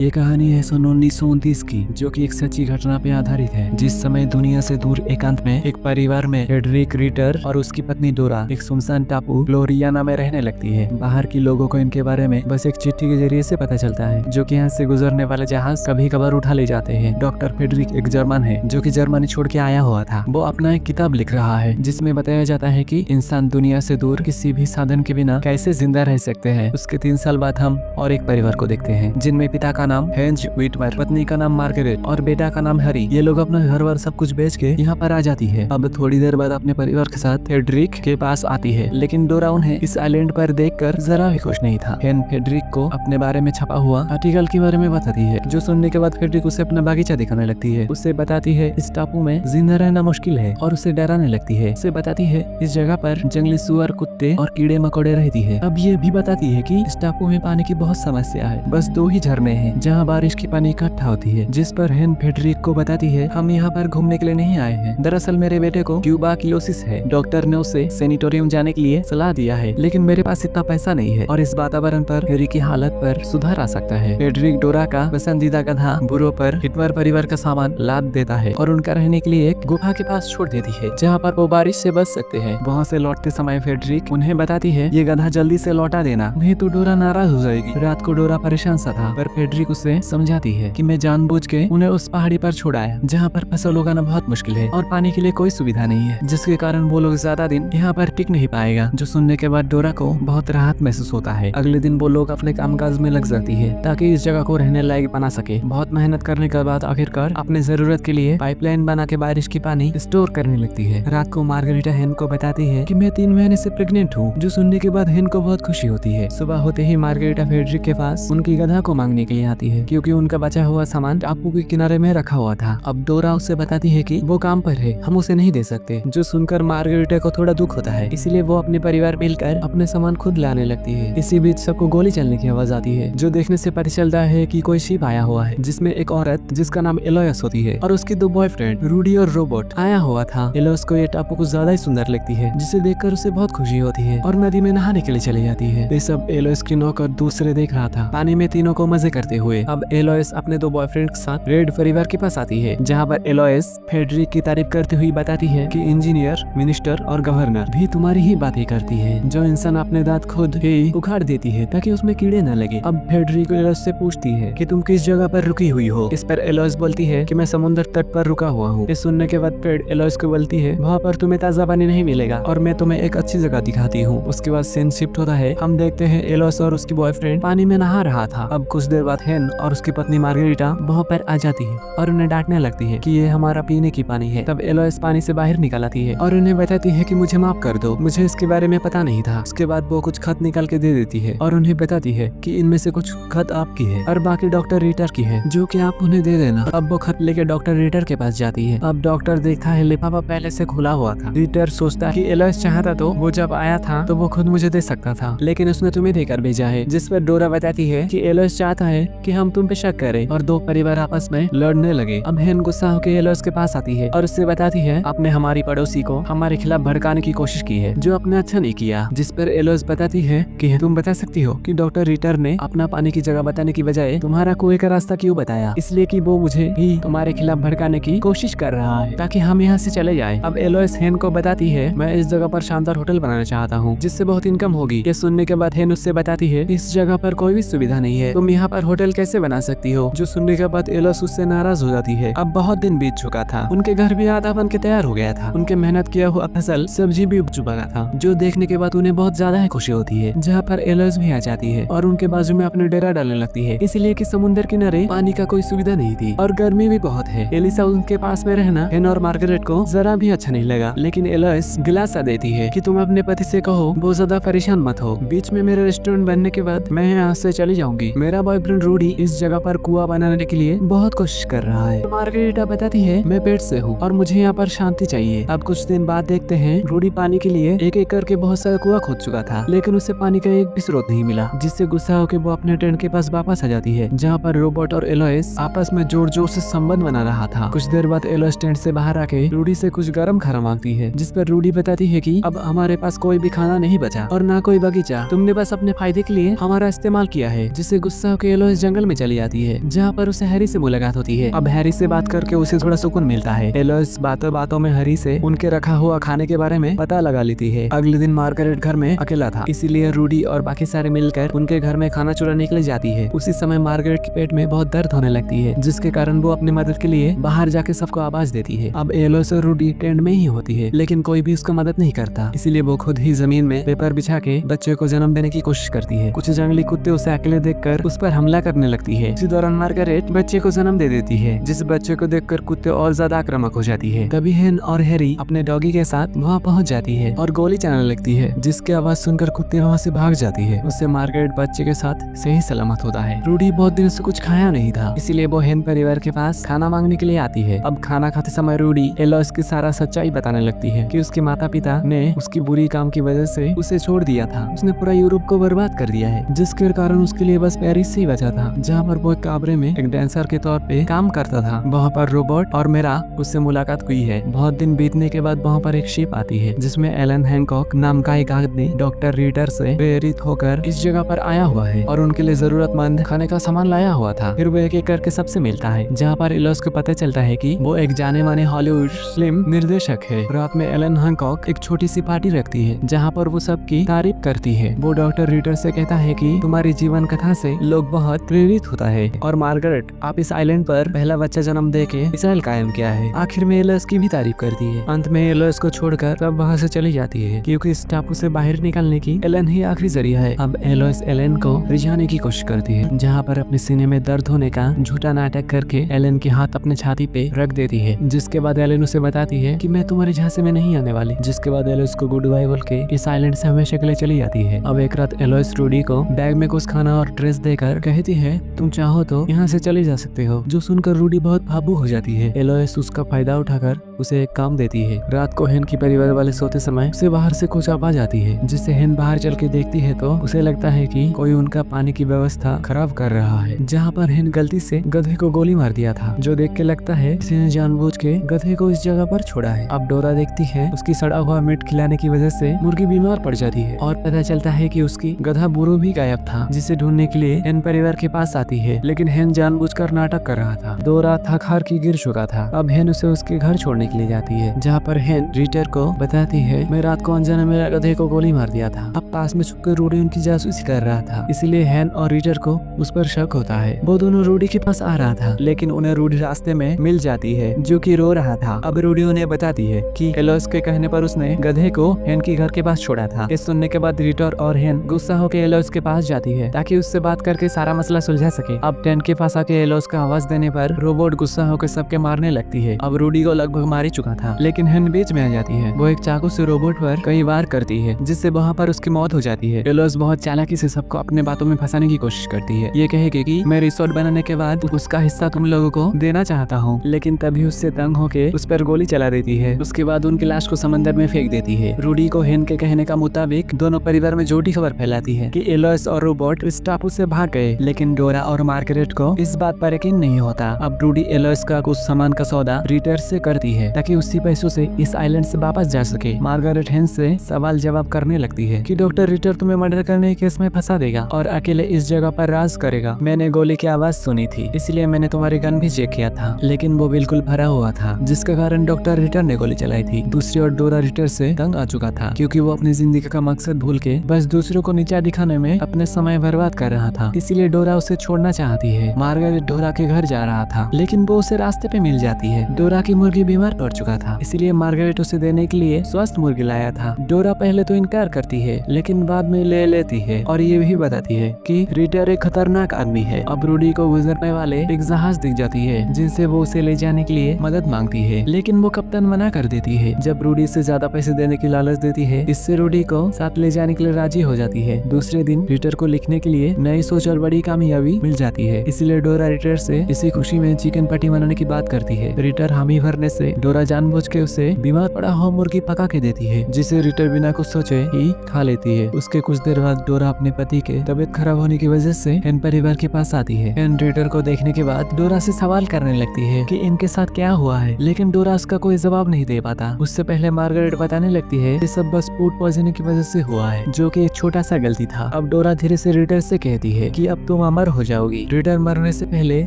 ये कहानी है सन 1929 की, जो कि एक सच्ची घटना पे आधारित है। जिस समय दुनिया से दूर एकांत में एक परिवार में फ्रेडरिक रिटर और उसकी पत्नी डोरा एक सुनसान टापू फ्लोरियाना में रहने लगती है। बाहर के लोगों को इनके बारे में बस एक चिट्ठी के जरिए से पता चलता है, जो कि यहाँ से गुजरने वाले जहाज कभी कभार उठा ले जाते हैं। डॉक्टर फ्रेडरिक एक जर्मन है, जो कि जर्मनी छोड़ के आया हुआ था। वो अपना एक किताब लिख रहा है, जिसमें बताया जाता है कि इंसान दुनिया से दूर किसी भी साधन के बिना कैसे जिंदा रह सकते हैं। उसके 3 साल बाद हम और एक परिवार को देखते हैं, जिनमें पिता का नाम हेंज विटमर, पत्नी का नाम मार्गरेट और बेटा का नाम हैरी। ये लोग अपना घर वर सब कुछ बेच के यहाँ पर आ जाती है। अब थोड़ी देर बाद अपने परिवार के साथ फ्रेडरिक के पास आती है, लेकिन डोरा उन्हें इस आइलैंड पर देखकर जरा भी खुश नहीं था। हेन फ्रेडरिक को अपने बारे में छपा हुआ आर्टिकल के बारे में बताती है, जो सुनने के बाद फ्रेडरिक उसे अपना बागीचा दिखाने लगती है। उसे बताती है इस टापू में जिंदा रहना मुश्किल है और उसे डराने लगती है। उसे बताती है इस जगह पर जंगली सुअर, कुत्ते और कीड़े मकोड़े रहती है। अब ये भी बताती है कि इस टापू में पानी की बहुत समस्या है। बस 2 ही झरने हैं जहाँ बारिश की पानी इकट्ठा होती है। जिस पर हेन फ्रेडरिक को बताती है हम यहाँ पर घूमने के लिए नहीं आए हैं। दरअसल मेरे बेटे को ट्यूबरक्लोसिस है। डॉक्टर ने उसे सैनिटोरियम जाने के लिए सलाह दिया है, लेकिन मेरे पास इतना पैसा नहीं है और इस वातावरण पर हैरी की हालत पर सुधार आ सकता है। फ्रेडरिक डोरा का पसंदीदा गधा बुरो पर हिटमर परिवार का सामान लाद देता है और उनका रहने के लिए एक गुफा के पास छोड़ देती है, जहाँ पर वो बारिश से बच सकते हैं। वहाँ से लौटते समय फ्रेडरिक उन्हें बताती है ये गधा जल्दी से लौटा देना, नहीं तो डोरा नाराज हो जाएगी। रात को डोरा परेशान सा था, पर फ्रेडरिक उसे समझाती है कि मैं जानबूझ के उन्हें उस पहाड़ी पर छोड़ाया जहाँ पर फसल उगाना बहुत मुश्किल है और पानी के लिए कोई सुविधा नहीं है, जिसके कारण वो लोग ज्यादा दिन यहाँ पर टिक नहीं पाएगा। जो सुनने के बाद डोरा को बहुत राहत महसूस होता है। अगले दिन वो लोग अपने कामकाज में लग जाती है ताकि इस जगह को रहने लायक बना सके। बहुत मेहनत करने के बाद आखिरकार अपने जरूरत के लिए पाइपलाइन बना के बारिश की पानी स्टोर करने लगती है। रात को मार्गरेटा हेन को बताती है कि मैं 3 महीने से प्रेग्नेंट हूँ, जो सुनने के बाद हेन को बहुत खुशी होती है। सुबह होते ही मार्गरेटा फ्रेडरिक के पास उनकी गधा को मांगने के लिए आती है, क्योंकि उनका बचा हुआ सामान टापू के किनारे में रखा हुआ था। अब डोरा उससे बताती है कि वो काम पर है, हम उसे नहीं दे सकते। जो सुनकर मार्गरेटा को थोड़ा दुख होता है, इसीलिए वो अपने परिवार मिलकर अपने सामान खुद लाने लगती है। इसी बीच सबको गोली चलने की आवाज आती है, जो देखने से पता चलता है कि कोई शिप आया हुआ है, जिसमें एक औरत जिसका नाम एलोयस होती है और उसके 2 बॉयफ्रेंड रूडी और रोबोट आया हुआ था। एलोयस को ये टापू कुछ ज्यादा ही सुंदर लगती है, जिसे देखकर उसे बहुत खुशी होती है और नदी में नहाने के लिए चली जाती है। ये सब एलोयस की नौकर दूसरे देख रहा था, पानी में तीनों को मजे करते हुए। अब एलोयस अपने 2 बॉयफ्रेंड के साथ रेड परिवार के पास आती है, जहाँ पर एलोयस फ्रेडरिक की तारीफ करते हुए बताती है कि इंजीनियर, मिनिस्टर और गवर्नर भी तुम्हारी ही बातें करती है। जो इंसान अपने दांत खुद ही उखाड़ देती है ताकि उसमें कीड़े न लगे। अब फ्रेडरिक एलोयस से पूछती है कि तुम किस जगह पर रुकी हुई हो। इस पर एलोयस बोलती है कि मैं समुद्र तट पर रुका हुआ हूँ। इस सुनने के बाद फ्रेड एलोयस को बोलती है वहाँ पर तुम्हें ताजा पानी नहीं मिलेगा और मैं तुम्हें एक अच्छी जगह दिखाती हूँ। उसके बाद सीन शिफ्ट होता है। हम देखते हैं एलोयस और उसकी बॉयफ्रेंड पानी में नहा रहा था। अब कुछ देर बाद हेन और उसकी पत्नी मार्गरेटा वहाँ पर आ जाती है और उन्हें डांटने लगती है कि ये हमारा पीने की पानी है। तब एलोयस पानी से बाहर निकल आती है और उन्हें बताती है कि मुझे माफ कर दो, मुझे इसके बारे में पता नहीं था। उसके बाद वो कुछ खत निकाल के दे देती है और उन्हें बताती है कि इनमें से कुछ खत आपकी है और बाकी डॉक्टर रिटर की है, जो कि आप उन्हें दे देना। अब वो खत लेके डॉक्टर रिटर के पास जाती है। अब डॉक्टर देखता है लिफाफा पहले से खुला हुआ था। रिटर सोचता है कि एलोयस चाहता तो वो जब आया था तो वो खुद मुझे दे सकता था, लेकिन उसने तुम्हें देकर भेजा है। जिस पर डोरा बताती है कि एलोयस चाहता है कि हम तुम पे शक करें और 2 परिवार आपस में लड़ने लगे। अब हेन गुस्सा होकर एलोयस के पास आती है और उससे बताती है आपने हमारी पड़ोसी को हमारे खिलाफ भड़काने की कोशिश की है, जो आपने अच्छा नहीं किया। जिस पर एलोयस बताती है कि तुम बता सकती हो कि डॉक्टर रिटर ने अपना पानी की जगह बताने की बजाय तुम्हारा कुएं का रास्ता क्यों बताया। इसलिए कि वो मुझे ही तुम्हारे खिलाफ भड़काने की कोशिश कर रहा है ताकि हम यहाँ से चले जाए। अब एलोयस हेन को बताती है मैं इस जगह पर शानदार होटल बनाना चाहता हूँ, जिससे बहुत इनकम होगी। ये सुनने के बाद हेन उससे बताती है इस जगह पर कोई भी सुविधा नहीं है, तुम यहाँ पर होटल कैसे बना सकती हो। जो सुनने के बाद एलोयस उससे नाराज हो जाती है। अब बहुत दिन बीत चुका था, उनके घर भी आधा बन के तैयार हो गया था। उनके मेहनत किया हुआ फसल सब्जी भी उग चुका था, जो देखने के बाद उन्हें बहुत ज्यादा खुशी होती है। जहाँ पर एलोयस भी आ जाती है और उनके बाजू में अपने डेरा डालने लगती है, इसलिए कि समुद्र किनारे पानी का कोई सुविधा नहीं थी और गर्मी भी बहुत है। एलिसा उनके पास में रहना हेन और मार्गरेट को जरा भी अच्छा नहीं लगा, लेकिन एलोयस दिलासा देती है कि तुम अपने पति से कहो बहुत ज्यादा परेशान मत हो। बीच में मेरे रेस्टोरेंट बनने के बाद मैं यहाँ से चली जाऊंगी। मेरा बॉयफ्रेंड रूडी इस जगह पर कुआं बनाने के लिए बहुत कोशिश कर रहा है। मार्गरेटा बताती है मैं पेट से हूँ और मुझे यहाँ पर शांति चाहिए। अब कुछ दिन बाद देखते हैं रूडी पानी के लिए एक करके बहुत सारा कुआं खोद चुका था, लेकिन उसे पानी का एक भी स्रोत नहीं मिला, जिससे गुस्सा होकर वो अपने टेंट के पास वापस आ जाती है, जहाँ पर रोबोट और एलोयस आपस में जोर जोर से संबंध बना रहा था। कुछ देर बाद एलोयस टेंट से बाहर आके रूडी से कुछ गर्म खाना मांगती है, जिस पर रूडी बताती है कि अब हमारे पास कोई भी खाना नहीं बचा और ना कोई बगीचा, तुमने बस अपने फायदे के लिए हमारा इस्तेमाल किया है। जिससे गुस्सा होकर एलोयस जंगल में चली जाती है, जहाँ पर उसे हैरी से मुलाकात होती है। अब हैरी से बात करके उसे थोड़ा सुकून मिलता है। एलोइस बातों बातों में हैरी से उनके रखा हुआ खाने के बारे में पता लगा लेती है। अगले दिन मार्गारेट घर में अकेला था, इसीलिए रूडी और बाकी सारे मिलकर उनके घर में खाना चुराने के लिए जाती है। उसी समय मार्गारेट के पेट में बहुत दर्द होने लगती है, जिसके कारण वो अपनी मदद के लिए बाहर जाके सबको आवाज देती है। अब एलोइस और रूडी टेंट में ही होती है, लेकिन कोई भी उसका मदद नहीं करता, इसीलिए वो खुद ही जमीन में पेपर बिछा के बच्चे को जन्म देने की कोशिश करती है। कुछ जंगली कुत्ते उसे अकेले देखकर उस पर हमला करने लगती है। इसी दौरान मार्गारेट बच्चे को जन्म दे देती है, जिस बच्चे को देखकर कुत्ते और ज्यादा आक्रामक हो जाती है। तभी हेन और हैरी अपने डॉगी के साथ वहाँ पहुँच जाती है और गोली चलाने लगती है, जिसकी आवाज सुनकर कुत्ते वहाँ से भाग जाती है। उससे मार्गारेट बच्चे के साथ सही सलामत होता है। रूडी बहुत दिन से कुछ खाया नहीं था, इसीलिए वो हेन परिवार के पास खाना मांगने के लिए आती है। अब खाना खाते समय रूडी एलोइस की सारा सच्चाई बताने लगती है कि उसके माता पिता ने उसकी बुरी काम की वजह से उसे छोड़ दिया था। उसने पूरा यूरोप को बर्बाद कर दिया है, जिसके कारण उसके लिए बस पेरिस से ही बचा था, जहाँ पर वो काबरे में एक डांसर के तौर पे काम करता था। वहाँ पर रोबोट और मेरा उससे मुलाकात हुई है। बहुत दिन बीतने के बाद वहाँ पर एक शिप आती है, जिसमें एलन हैंकॉक नाम का एक आदमी डॉक्टर रीटर से प्रेरित होकर इस जगह पर आया हुआ है और उनके लिए जरूरतमंद खाने का सामान लाया हुआ था। फिर वो एक एक करके सबसे मिलता है, जहाँ पर एलोइस को पता चलता है कि वो एक जाने माने हॉलीवुड फिल्म निर्देशक है। रात में एलन हैंकॉक एक छोटी सी पार्टी रखती है, जहाँ पर वो सबकी तारीफ करती है। वो डॉक्टर रीटर से कहता है कि तुम्हारी जीवन कथा से लोग बहुत प्रेरित होता है और मार्गारेट आप इस आइलैंड पर पहला बच्चा जन्म देके मिसाइल कायम किया है। आखिर में एलोइस की भी तारीफ करती है। अंत में एलोइस को छोड़कर तब वहाँ से चली जाती है, क्योंकि इस टापू से बाहर निकलने की एलन ही आखिरी जरिया है। अब एलोइस एलन को रिझाने की कोशिश करती है, जहाँ पर अपने सीने में दर्द होने का झूठा नाटक करके एलन के हाथ अपने छाती पे रख देती है, जिसके बाद एलन उसे बताती है कि मैं तुम्हारे झांसे में नहीं आने वाली। जिसके बाद एलोइस को गुड बाय बोल के इस आइलैंड से हमेशा के लिए चली जाती है। अब एक रात एलोइस रूडी को बैग में कुछ खाना और ड्रेस देकर कहती है तुम चाहो तो यहाँ से चले जा सकते हो, जो सुनकर रूडी बहुत भावुक हो जाती है। एलोइस उसका फायदा उठाकर उसे एक काम देती है। रात को हेन की परिवार वाले सोते समय उसे बाहर से कुछ आवाज आती है, जिससे हेन बाहर चल के देखती है तो उसे लगता है कि कोई उनका पानी की व्यवस्था खराब कर रहा है, जहाँ पर हेन गलती से गधे को गोली मार दिया था, जो देख के लगता है किसी ने जानबूझ के गधे को इस जगह पर छोड़ा है। अब डोरा देखती है उसकी सड़ा हुआ मीट खिलाने की वजह से मुर्गी बीमार पड़ जाती है और पता चलता है कि उसकी गधा बुरो भी गायब था, जिसे ढूंढने के लिए हेन परिवार के पास आती है, लेकिन हेन जानबूझकर नाटक कर रहा था। डोरा थक हार के गिर चुका था। अब हेन उसे उसके घर छोड़ने के लिए जाती है, जहाँ पर हेन रीटर को बताती है मैं रात को अनजाने में गधे को गोली मार दिया था। अब पास में छुपकर रूडी उनकी जासूसी कर रहा था, इसीलिए हेन और रीटर को उस पर शक होता है। वो दोनों रूडी के पास आ रहा था, लेकिन उन्हें रूडी रास्ते में मिल जाती है, जो कि रो रहा था। अब रूडी उन्हें बताती है कि एलोइस के कहने पर उसने गधे को हेन की घर के पास छोड़ा था। इस सुनने के बाद रीटर और हेन गुस्सा होकर एलोइस के पास जाती है, ताकि उससे बात करके सारा मसला सुलझा सके। अब टेंट के पास आके एलोइस का आवाज देने पर रोबोट गुस्सा होकर सबके मारने लगती है। अब रूडी को लगभग मार ही चुका था, लेकिन हेन बीच में आ जाती है। वो एक चाकू से रोबोट पर कई वार करती है, जिससे वहाँ पर उसकी मौत हो जाती है। एलोइस बहुत चालाकी से सबको अपने बातों में फंसाने की कोशिश करती है। ये कहेगी कि मैं रिसोर्ट बनाने के बाद उसका हिस्सा तुम लोगों को देना चाहता हूँ, लेकिन तभी उससे तंग होके उस पर गोली चला देती है। उसके बाद उनकी लाश को समंदर में फेंक देती है। रूडी को हेन के कहने का मुताबिक दोनों परिवार में झूठी खबर फैलाती है कि एलोइस और रोबोट इस टापू से भाग गए, लेकिन डोरा और मार्गारेट को इस बात पर यकीन नहीं होता। अब रूडी एलोइस का कुछ सामान का सौदा रीटर से करती है, ताकि उसी पैसों से इस आइलैंड से वापस जा सके। मार्गारेट हेन से सवाल जवाब करने लगती है कि डॉक्टर रीटर तुम्हें मर्डर करने के केस में फंसा देगा और अकेले इस जगह पर राज करेगा। मैंने गोली की आवाज सुनी थी, इसलिए मैंने तुम्हारी गन भी चेक किया था, लेकिन वो बिल्कुल भरा हुआ था, जिसके कारण डॉक्टर रीटर ने गोली चलाई थी। दूसरी ओर डोरा रीटर से तंग आ चुका था, क्योंकि वो अपनी जिंदगी का मकसद भूल के बस दूसरों को नीचा दिखाने में अपने समय बर्बाद कर रहा था, इसीलिए डोरा उसे छोड़ना चाहती है। मार्गारेट डोरा के घर जा रहा था, लेकिन वो उसे रास्ते पे मिल जाती है। डोरा की मुर्गी बीमार पड़ चुका था, इसलिए मार्गारेट उसे देने के लिए स्वस्थ मुर्गी लाया था। डोरा पहले तो इनकार करती है, लेकिन बाद में ले लेती है और ये भी बताती है कि रीटर एक खतरनाक आदमी है। अब रूडी को गुजरने वाले एक जहाज दिख जाती है, जिनसे वो उसे ले जाने के लिए मदद मांगती है, लेकिन वो कप्तान मना कर देती है। जब रूडी से ज्यादा पैसे देने की लालच देती है, इससे रूडी को साथ ले जाने के लिए राजी हो जाती है। दूसरे दिन रीटर को लिखने के लिए नई सोच और बड़ी कामयाबी मिल जाती है, इसलिए डोरा रीटर से इसी खुशी में चिकन पैटी बनाने की बात करती है। रीटर हामी भरने से डोरा जानबूझ के उसे बीमार पड़ा हुआ मुर्गी पका के देती है, जिसे रीटर बिना कुछ सोचे ही खा लेती है। उसके कुछ देर बाद डोरा अपने पति के तबीयत खराब होने की वजह से हेन परिवार के पास आती है। हेन रीटर को देखने के बाद डोरा से सवाल करने लगती है कि इनके साथ क्या हुआ है, लेकिन डोरा उसका कोई जवाब नहीं दे पाता। उससे पहले मार्गारेट बताने लगती है ये सब बस फूड पॉइजनिंग की वजह से हुआ है, जो कि एक छोटा सा गलती था। अब डोरा धीरे से रीटर से कहती है कि अब तुम अमर अमर हो जाओगी। रीडर मरने से पहले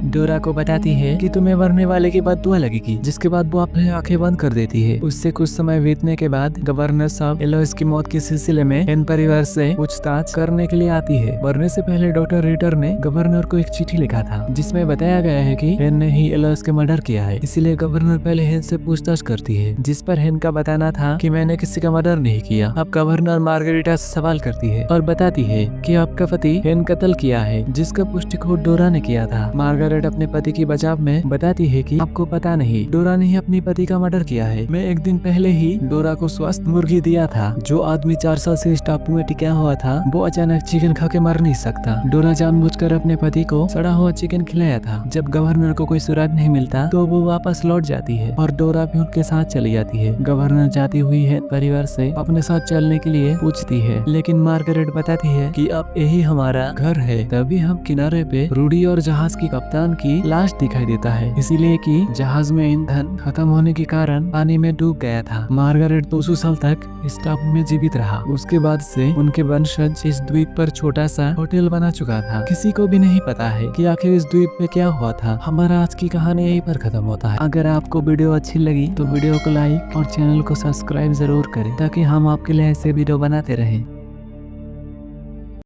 डोरा को बताती है कि तुम्हें मरने वाले की बददुआ लगेगी, जिसके बाद वो अपनी आंखें बंद कर देती है। उससे कुछ समय बीतने के बाद गवर्नर साहब एलोइस की मौत के सिलसिले में हेन परिवार से पूछताछ करने के लिए आती है। मरने से पहले डॉक्टर रीटर ने गवर्नर को एक चिट्ठी लिखा था, जिसमें बताया गया है कि हेन ने ही एलोइस के मर्डर किया है। इसीलिए गवर्नर पहले हेन से पूछताछ करती है, जिस पर हेन का बताना था कि मैंने किसी का मर्डर नहीं किया। अब गवर्नर मार्गरेटा से सवाल करती है और बताती है कि आपका पति हेन कत्ल किया है, जिसका पुष्टि खुद डोरा ने किया था। मार्गरेट अपने पति की बचाव में बताती है कि आपको पता नहीं, डोरा ने ही अपने पति का मर्डर किया है। मैं एक दिन पहले ही डोरा को स्वस्थ मुर्गी दिया था। जो आदमी 4 साल से इस टापू में टिका हुआ था, वो अचानक चिकन खा के मर नहीं सकता। डोरा जानबूझकर अपने पति को सड़ा हुआ चिकन खिलाया था। जब गवर्नर को कोई सुराग नहीं मिलता तो वो वापस लौट जाती है और डोरा भी उनके साथ चली जाती है। गवर्नर जाती हुई है परिवार से अपने साथ चलने के लिए पूछती है, लेकिन मार्गरेट बताती है कि अब यही हमारा घर है। तभी हम किनारे पे रूडी और जहाज की कप्तान की लाश दिखाई देता है, इसीलिए कि जहाज में ईंधन खत्म होने के कारण पानी में डूब गया था। मार्गरेट 200 साल तक इस टापू में जीवित रहा। उसके बाद से उनके वंशज इस द्वीप पर छोटा सा होटल बना चुका था। किसी को भी नहीं पता है कि आखिर इस द्वीप पे क्या हुआ था। हमारा आज की कहानी यहीं पर खत्म होता है। अगर आपको वीडियो अच्छी लगी तो वीडियो को लाइक और चैनल को सब्सक्राइब जरूर करें, ताकि हम आपके लिए ऐसे वीडियो बनाते रहें।